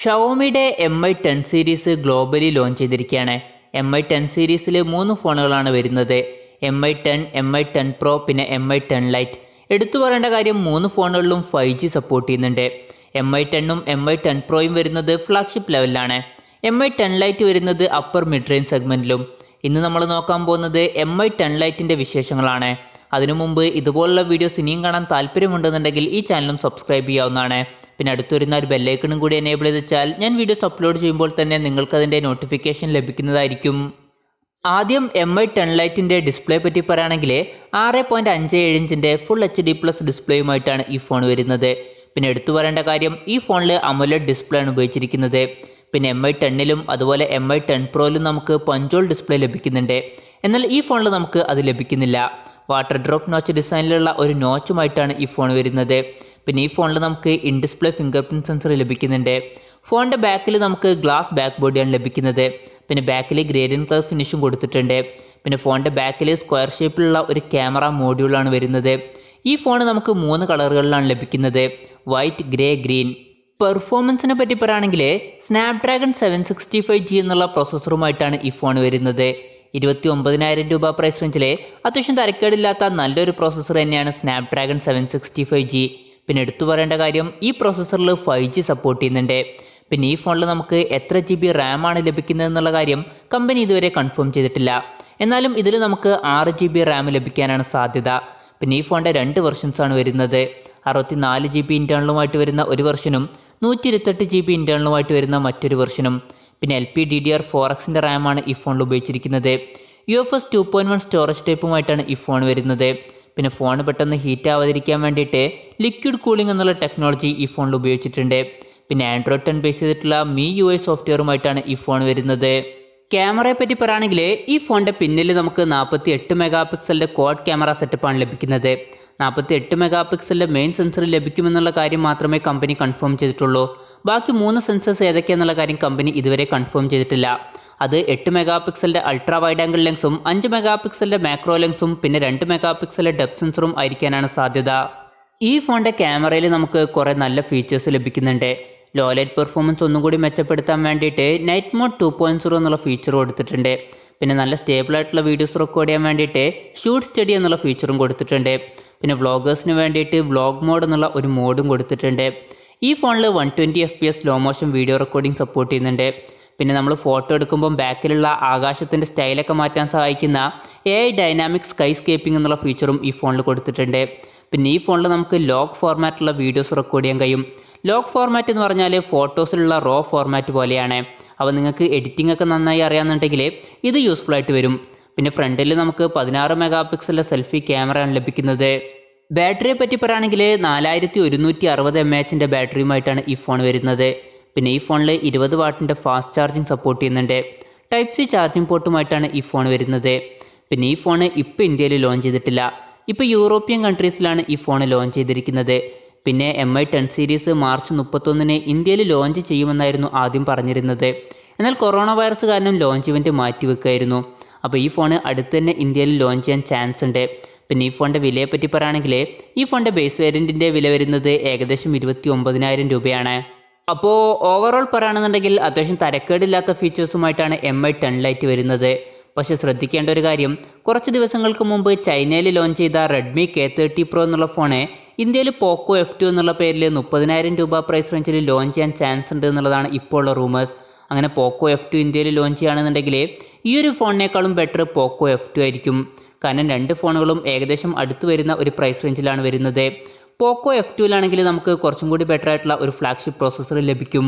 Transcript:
xiaomiയുടെ Mi 10 series globally launch ചെയ്തിരിക്കുകയാണ്. Mi 10 സീരീസിൽ 3 ഫോണുകളാണ് വരുന്നത്. Mi 10, Mi 10 Pro പിന്നെ Mi 10 Lite. എടുത്തു പറയേണ്ട കാര്യം 3 ഫോണുകളിലും 5G സപ്പോർട്ട് ചെയ്യുന്നുണ്ട്. Mi 10ഉം Mi 10 Proയും വരുന്നത് ഫ്ലാഗ്ഷിപ്പ് ലെവലിലാണ്. Mi 10 Lite വരുന്നത് അപ്പർ മിഡ് റേഞ്ച് സെഗ്മെന്റിലും. ഇന്ന് നമ്മൾ നോക്കാൻ പോകുന്നത് Mi 10 Liteന്റെ വിശേഷങ്ങളാണ്. അതിനു മുമ്പ് ഇതുപോലുള്ള വീഡിയോസ് ഇനിയും കാണാൻ താല്പര്യമുണ്ടെന്നുണ്ടെങ്കിൽ ഈ ചാനലും സബ്സ്ക്രൈബ് ചെയ്യാവുന്നതാണ്. പിന്നെ അടുത്തുവരുന്ന ഒരു ബെല്ലൈക്കണും കൂടി എനേബിൾ ചെയ്ത് വെച്ചാൽ ഞാൻ വീഡിയോസ് അപ്ലോഡ് ചെയ്യുമ്പോൾ തന്നെ നിങ്ങൾക്കതിൻ്റെ നോട്ടിഫിക്കേഷൻ ലഭിക്കുന്നതായിരിക്കും. ആദ്യം Mi 10 Liteന്റെ ഡിസ്പ്ലേ പറ്റി പറയുകയാണെങ്കിൽ 6.57 ഇഞ്ചിൻ്റെ ഫുൾ HD+ ഡിസ്പ്ലേയുമായിട്ടാണ് ഈ ഫോൺ വരുന്നത്. പിന്നെ എടുത്തു പറയേണ്ട കാര്യം ഈ ഫോണിൽ amoled ഡിസ്പ്ലേ ആണ് ഉപയോഗിച്ചിരിക്കുന്നത്. പിന്നെ Mi 10ലും അതുപോലെ Mi 10 Proയിലും നമുക്ക് പഞ്ചോൾ ഡിസ്പ്ലേ ലഭിക്കുന്നുണ്ട്. എന്നാൽ ഈ ഫോണിൽ നമുക്ക് അത് ലഭിക്കുന്നില്ല. വാട്ടർ ഡ്രോപ്പ് നോച്ച് ഡിസൈനിലുള്ള ഒരു നോച്ചുമായിട്ടാണ് ഈ ഫോൺ വരുന്നത്. പിന്നെ ഈ ഫോണിൽ നമുക്ക് in display finger print sensor ലഭിക്കുന്നുണ്ട്. ഫോണിൻ്റെ ബാക്കിൽ നമുക്ക് ഗ്ലാസ് ബാക്ക് ബോഡിയാണ് ലഭിക്കുന്നത്. പിന്നെ ബാക്കിൽ ഗ്രേഡിയൻ കളർ ഫിനിഷും കൊടുത്തിട്ടുണ്ട്. പിന്നെ ഫോണിൻ്റെ ബാക്കിൽ സ്ക്വയർ ഷേപ്പിലുള്ള ഒരു ക്യാമറ മോഡ്യൂളാണ് വരുന്നത്. ഈ ഫോൺ നമുക്ക് 3 കളറുകളിലാണ് ലഭിക്കുന്നത്: വൈറ്റ്, ഗ്രേ, ഗ്രീൻ. പെർഫോമൻസിനെ പറ്റി പറയുകയാണെങ്കിൽ സ്നാപ്ഡ്രാഗൺ 765G എന്നുള്ള പ്രോസസ്സറുമായിട്ടാണ് ഈ ഫോൺ വരുന്നത്. 29,000 രൂപ പ്രൈസ് റേഞ്ചിൽ അത്യാവശ്യം തരക്കേടില്ലാത്ത നല്ലൊരു പ്രോസസ്സർ തന്നെയാണ് സ്നാപ്ഡ്രാഗൺ 765G. പിന്നെ എടുത്തു പറയേണ്ട കാര്യം ഈ പ്രോസസ്സറിൽ 5G സപ്പോർട്ട് ചെയ്യുന്നുണ്ട്. പിന്നെ ഈ ഫോണിൽ നമുക്ക് എത്ര GB RAM ആണ് ലഭിക്കുന്നത് എന്നുള്ള കാര്യം കമ്പനി ഇതുവരെ കൺഫേം ചെയ്തിട്ടില്ല. എന്നാലും ഇതിൽ നമുക്ക് 6 GB RAM ലഭിക്കാനാണ് സാധ്യത. പിന്നെ ഈ ഫോണിൻ്റെ 2 വെർഷൻസാണ് വരുന്നത്. 64 GB ഇൻറ്റേർണലുമായിട്ട് വരുന്ന ഒരു വെർഷനും 128 GB ഇൻറ്റേർണലുമായിട്ട് വരുന്ന മറ്റൊരു വെർഷനും. പിന്നെ LPDDR4Xൻ്റെ RAM ആണ് ഈ ഫോണിൽ ഉപയോഗിച്ചിരിക്കുന്നത്. UFS 2.1 സ്റ്റോറേജ് ടൈപ്പുമായിട്ടാണ് ഈ ഫോൺ വരുന്നത്. പിന്നെ ഫോൺ പെട്ടെന്ന് ഹീറ്റ് ആവാതിരിക്കാൻ വേണ്ടിയിട്ട് ലിക്വിഡ് കൂളിംഗ് എന്നുള്ള ടെക്നോളജി ഈ ഫോണിൽ ഉപയോഗിച്ചിട്ടുണ്ട്. പിന്നെ Android 10 ബേസ് ചെയ്തിട്ടുള്ള MIUI സോഫ്റ്റ്വെയറുമായിട്ടാണ് ഈ ഫോൺ വരുന്നത്. ക്യാമറയെ പറ്റി പറയുകയാണെങ്കിൽ ഈ ഫോണിൻ്റെ പിന്നിൽ നമുക്ക് 48 മെഗാ പിക്സലിൻ്റെ ക്വാഡ് ക്യാമറ സെറ്റപ്പാണ് ലഭിക്കുന്നത്. 48 മെഗാ പിക്സലിൻ്റെ മെയിൻ സെൻസർ ലഭിക്കുമെന്നുള്ള കാര്യം മാത്രമേ കമ്പനി കൺഫേം ചെയ്തിട്ടുള്ളൂ. ബാക്കി 3 സെൻസേഴ്സ് ഏതൊക്കെയാണെന്നുള്ള കാര്യം കമ്പനി ഇതുവരെ കൺഫേം ചെയ്തിട്ടില്ല. അത് 8 മെഗാ പിക്സലിൻ്റെ അൾട്രാ വൈഡ് ആംഗിൾ ലെൻസും 5 മെഗാ പിക്സലിൻ്റെ മാക്രോ ലെൻസും പിന്നെ 2 മെഗാ പിക്സലിൻ്റെ ഡെപ്ത് സെൻസറും ആയിരിക്കാനാണ് സാധ്യത. ഈ ഫോണിൻ്റെ ക്യാമറയിൽ നമുക്ക് കുറേ നല്ല ഫീച്ചേഴ്സ് ലഭിക്കുന്നുണ്ട്. ലോ ലൈറ്റ് പെർഫോമൻസ് ഒന്നും കൂടി മെച്ചപ്പെടുത്താൻ വേണ്ടിയിട്ട് നൈറ്റ് മോഡ് 2.0 എന്നുള്ള ഫീച്ചർ കൊടുത്തിട്ടുണ്ട്. പിന്നെ നല്ല സ്റ്റേബിൾ ആയിട്ടുള്ള വീഡിയോസ് റെക്കോർഡ് ചെയ്യാൻ വേണ്ടിയിട്ട് ഷൂട്ട് സ്റ്റഡി എന്നുള്ള ഫീച്ചറും കൊടുത്തിട്ടുണ്ട്. പിന്നെ വ്ളോഗേഴ്സിന് വേണ്ടിയിട്ട് വ്ളോഗ് മോഡ് എന്നുള്ള ഒരു മോഡും കൊടുത്തിട്ടുണ്ട്. ഈ ഫോണിൽ 120 FPS slow motion video recording support ചെയ്യുന്നുണ്ട്. പിന്നെ നമ്മൾ ഫോട്ടോ എടുക്കുമ്പം ബാക്കിലുള്ള ആകാശത്തിൻ്റെ സ്റ്റൈലൊക്കെ മാറ്റാൻ സഹായിക്കുന്ന AI ഡൈനാമിക് സ്കൈ സ്കേപ്പിംഗ് എന്നുള്ള ഫീച്ചറും ഈ ഫോണിൽ കൊടുത്തിട്ടുണ്ട്. പിന്നെ ഈ ഫോണിൽ നമുക്ക് ലോഗ് ഫോർമാറ്റുള്ള വീഡിയോസ് റെക്കോർഡ് ചെയ്യാൻ കഴിയും. ലോഗ് ഫോർമാറ്റ് എന്ന് പറഞ്ഞാൽ ഫോട്ടോസിലുള്ള റോ ഫോർമാറ്റ് പോലെയാണ്. അപ്പോൾ നിങ്ങൾക്ക് എഡിറ്റിംഗ് ഒക്കെ നന്നായി അറിയാമെന്നുണ്ടെങ്കിൽ ഇത് യൂസ്ഫുൾ ആയിട്ട് വരും. പിന്നെ ഫ്രണ്ടിൽ നമുക്ക് 16 മെഗാ പിക്സലിൻ്റെ സെൽഫി ക്യാമറയാണ് ലഭിക്കുന്നത്. ബാറ്ററിയെ പറ്റി പറയുകയാണെങ്കിൽ 4160 mAhൻ്റെ ബാറ്ററിയുമായിട്ടാണ് ഈ ഫോൺ വരുന്നത്. പിന്നെ ഈ ഫോണിൽ 20 വാട്ടിൻ്റെ ഫാസ്റ്റ് ചാർജിങ് സപ്പോർട്ട് ചെയ്യുന്നുണ്ട്. Type C ചാർജിങ് പോർട്ടുമായിട്ടാണ് ഈ ഫോൺ വരുന്നത്. പിന്നെ ഈ ഫോൺ ഇപ്പോൾ ഇന്ത്യയിൽ ലോഞ്ച് ചെയ്തിട്ടില്ല. ഇപ്പോൾ യൂറോപ്യൻ കൺട്രീസിലാണ് ഈ ഫോൺ ലോഞ്ച് ചെയ്തിരിക്കുന്നത്. പിന്നെ Mi 10 സീരീസ് മാർച്ച് 31 ഇന്ത്യയിൽ ലോഞ്ച് ചെയ്യുമെന്നായിരുന്നു ആദ്യം പറഞ്ഞിരുന്നത്. എന്നാൽ കൊറോണ വൈറസ് കാരണം ലോഞ്ച് ഇവൻറ്റ് മാറ്റിവെക്കായിരുന്നു. അപ്പോൾ ഈ ഫോൺ അടുത്ത് തന്നെ ഇന്ത്യയിൽ ലോഞ്ച് ചെയ്യാൻ ചാൻസ് ഉണ്ട്. പിന്നെ ഈ ഫോണിൻ്റെ വിലയെ പറ്റി പറയുകയാണെങ്കിൽ ഈ ഫോണിൻ്റെ ബേസ് വേരിയൻറ്റിൻ്റെ വില വരുന്നത് ഏകദേശം 29,000 രൂപയാണ്. അപ്പോൾ ഓവറോൾ പറയുകയാണെന്നുണ്ടെങ്കിൽ അത്യാവശ്യം തരക്കേടില്ലാത്ത ഫീച്ചേഴ്സുമായിട്ടാണ് Mi 10 Lite വരുന്നത്. പക്ഷേ ശ്രദ്ധിക്കേണ്ട ഒരു കാര്യം, കുറച്ച് ദിവസങ്ങൾക്ക് മുമ്പ് ചൈനയിൽ ലോഞ്ച് ചെയ്ത റെഡ്മി K30 Pro എന്നുള്ള ഫോണ് ഇന്ത്യയിൽ പോക്കോ F2 എന്നുള്ള പേരിൽ 30,000 രൂപ പ്രൈസ് റേഞ്ചിൽ ലോഞ്ച് ചെയ്യാൻ ചാൻസ് ഉണ്ട് എന്നുള്ളതാണ് ഇപ്പോൾ ഉള്ള റൂമേഴ്സ്. അങ്ങനെ പോക്കോ F2 ഇന്ത്യയിൽ ലോഞ്ച് ചെയ്യുകയാണെന്നുണ്ടെങ്കിൽ ഈ ഒരു ഫോണിനേക്കാളും ബെറ്റർ പോക്കോ F2 ആയിരിക്കും. കാരണം 2 ഫോണുകളും ഏകദേശം അടുത്ത് വരുന്ന ഒരു പ്രൈസ് റേഞ്ചിലാണ് വരുന്നത്. പോക്കോ F2ലാണെങ്കിൽ നമുക്ക് കുറച്ചും കൂടി ബെറ്റർ ആയിട്ടുള്ള ഒരു ഫ്ലാഗ്ഷിപ്പ് പ്രോസസ്സർ ലഭിക്കും.